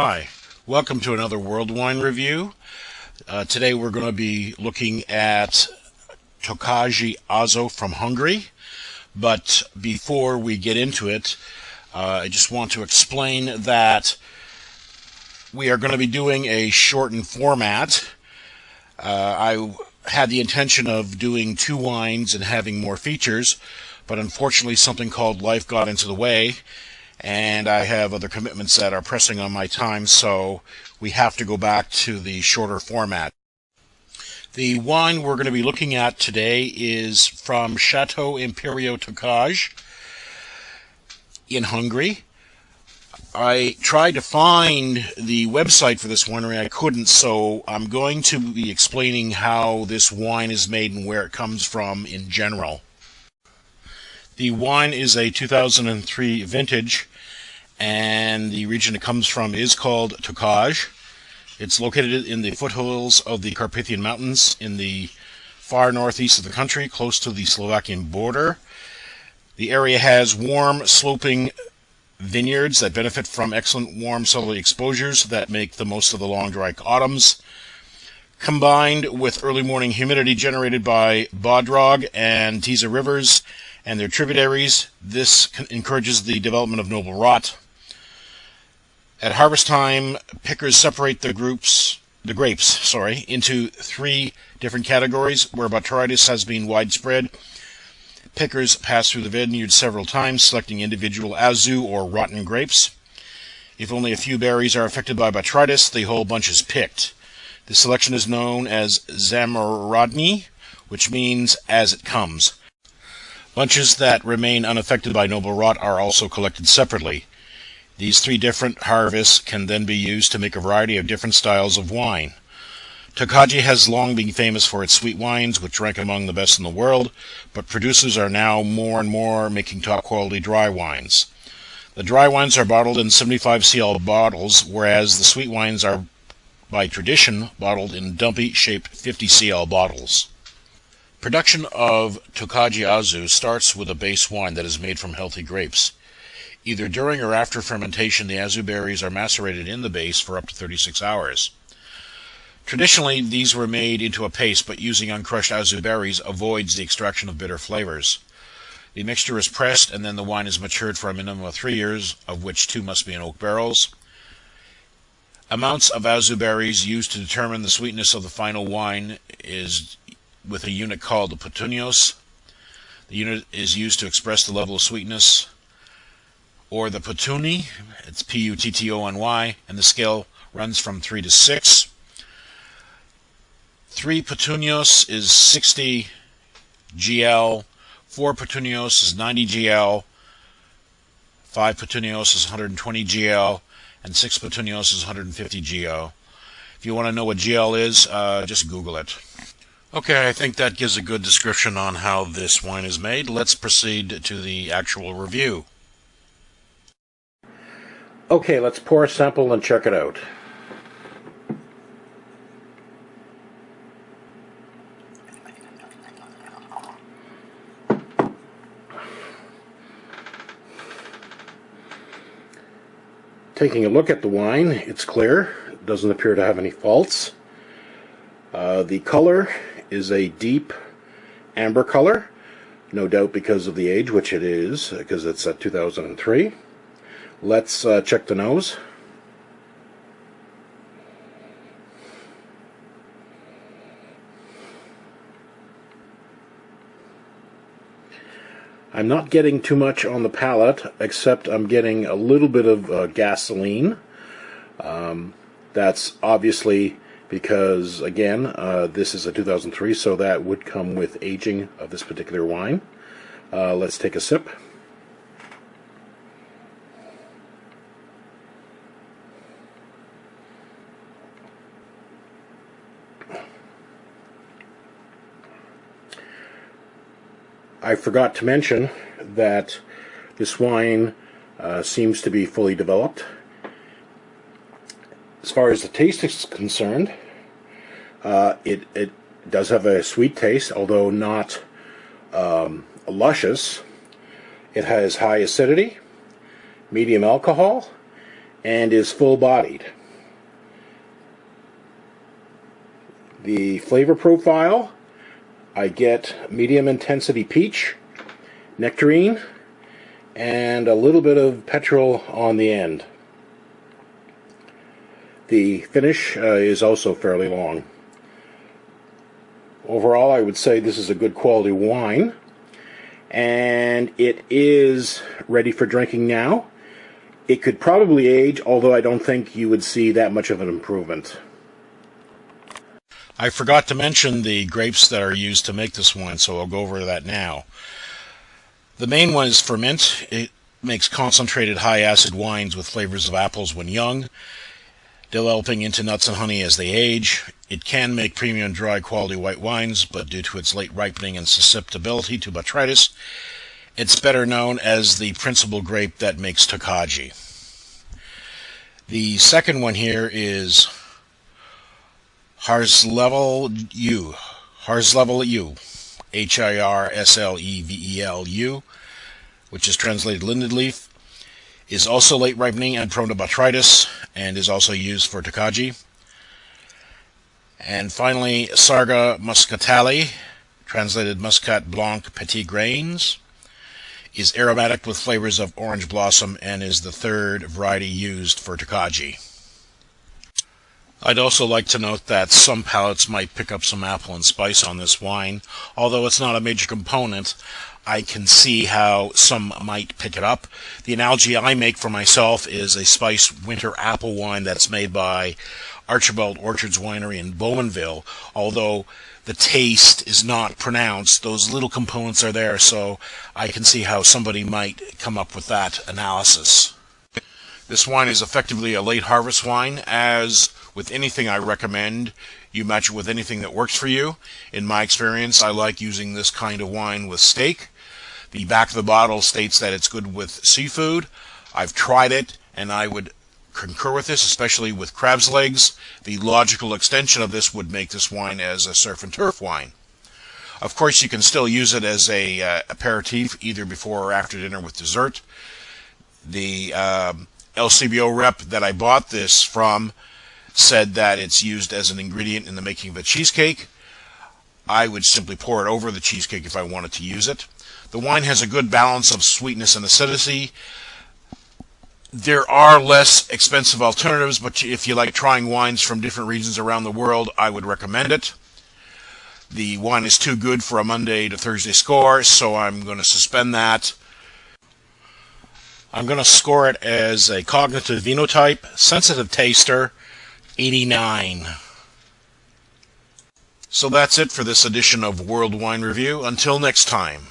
Hi, welcome to another World Wine Review. Today we're going to be looking at Tokaj Azo from Hungary. But before we get into it, I just want to explain that we are going to be doing a shortened format. I had the intention of doing 2 wines and having more features, but unfortunately something called life got into the way, and I have other commitments that are pressing on my time, so we have to go back to the shorter format. The wine we're going to be looking at today is from Chateau Imperial Tokaj in Hungary. I tried to find the website for this winery. I couldn't, so I'm going to be explaining how this wine is made and where it comes from in general. The wine is a 2003 vintage, and the region it comes from is called Tokaj. It's located in the foothills of the Carpathian Mountains in the far northeast of the country, close to the Slovakian border. The area has warm, sloping vineyards that benefit from excellent warm southerly exposures that make the most of the long, dry autumns. Combined with early morning humidity generated by Bodrog and Tisa rivers and their tributaries, this encourages the development of noble rot. At harvest time, pickers separate the grapes into 3 different categories where botrytis has been widespread. Pickers pass through the vineyard several times, selecting individual azu or rotten grapes. If only a few berries are affected by botrytis, the whole bunch is picked. This selection is known as zamorodni, which means as it comes. Bunches that remain unaffected by noble rot are also collected separately. These 3 different harvests can then be used to make a variety of different styles of wine. Tokaj has long been famous for its sweet wines, which rank among the best in the world, but producers are now more and more making top-quality dry wines. The dry wines are bottled in 75 cl bottles, whereas the sweet wines are, by tradition, bottled in dumpy-shaped 50 cl bottles. Production of Tokaj Azo starts with a base wine that is made from healthy grapes. Either during or after fermentation, the azu berries are macerated in the base for up to 36 hours. Traditionally, these were made into a paste, but using uncrushed azu berries avoids the extraction of bitter flavors. The mixture is pressed, and then the wine is matured for a minimum of 3 years, of which 2 must be in oak barrels. Amounts of azu berries used to determine the sweetness of the final wine is with a unit called the putunios. The unit is used to express the level of sweetness, or the putuni, it's P-U-T-T-O-N-Y, and the scale runs from 3 to 6. 3 putunios is 60 GL, 4 putunios is 90 GL, 5 putunios is 120 GL, and 6 putunios is 150 GL. If you want to know what GL is, just Google it. Okay, I think that gives a good description on how this wine is made. Let's proceed to the actual review. Okay, let's pour a sample and check it out. Taking a look at the wine, it's clear. It doesn't appear to have any faults. The color is a deep amber color, no doubt because of the age, which it is, because it's at 2003. Let's check the nose. I'm not getting too much on the palate, except I'm getting a little bit of gasoline. That's obviously because, again, this is a 2003, so that would come with aging of this particular wine. Let's take a sip. I forgot to mention that this wine seems to be fully developed. As far as the taste is concerned, it does have a sweet taste, although not luscious. It has high acidity, medium alcohol, and is full-bodied. The flavor profile, I get medium intensity peach, nectarine, and a little bit of petrol on the end. The finish is also fairly long. Overall, I would say this is a good quality wine, and it is ready for drinking now. It could probably age, although I don't think you would see that much of an improvement. I forgot to mention the grapes that are used to make this wine, so I'll go over that now. The main one is ferment. It makes concentrated high-acid wines with flavors of apples when young, developing into nuts and honey as they age. It can make premium dry quality white wines, but due to its late ripening and susceptibility to botrytis, it's better known as the principal grape that makes Tokaj. The second one here is Hirslevel U, Hirslevel, which is translated linden leaf, is also late ripening and prone to botrytis, and is also used for Tokaj. And finally, Sarga muscatale, translated Muscat Blanc Petit Grains, is aromatic with flavors of orange blossom and is the third variety used for Tokaj. I'd also like to note that some palates might pick up some apple and spice on this wine. Although it's not a major component, I can see how some might pick it up. The analogy I make for myself is a spiced winter apple wine that's made by Archibald Orchards Winery in Bowmanville. Although the taste is not pronounced, those little components are there, so I can see how somebody might come up with that analysis. This wine is effectively a late harvest wine. As with anything I recommend, you match it with anything that works for you. In my experience, I like using this kind of wine with steak. The back of the bottle states that it's good with seafood. I've tried it, and I would concur with this, especially with crab's legs. The logical extension of this would make this wine as a surf and turf wine. Of course, you can still use it as a aperitif, either before or after dinner with dessert. The LCBO rep that I bought this from said that it's used as an ingredient in the making of a cheesecake. I would simply pour it over the cheesecake if I wanted to use it. The wine has a good balance of sweetness and acidity. There are less expensive alternatives, but if you like trying wines from different regions around the world, I would recommend it. The wine is too good for a Monday to Thursday score, so I'm going to suspend that. I'm going to score it as a cognitive Vinotype, sensitive taster, 89. So that's it for this edition of World Wine Review. Until next time.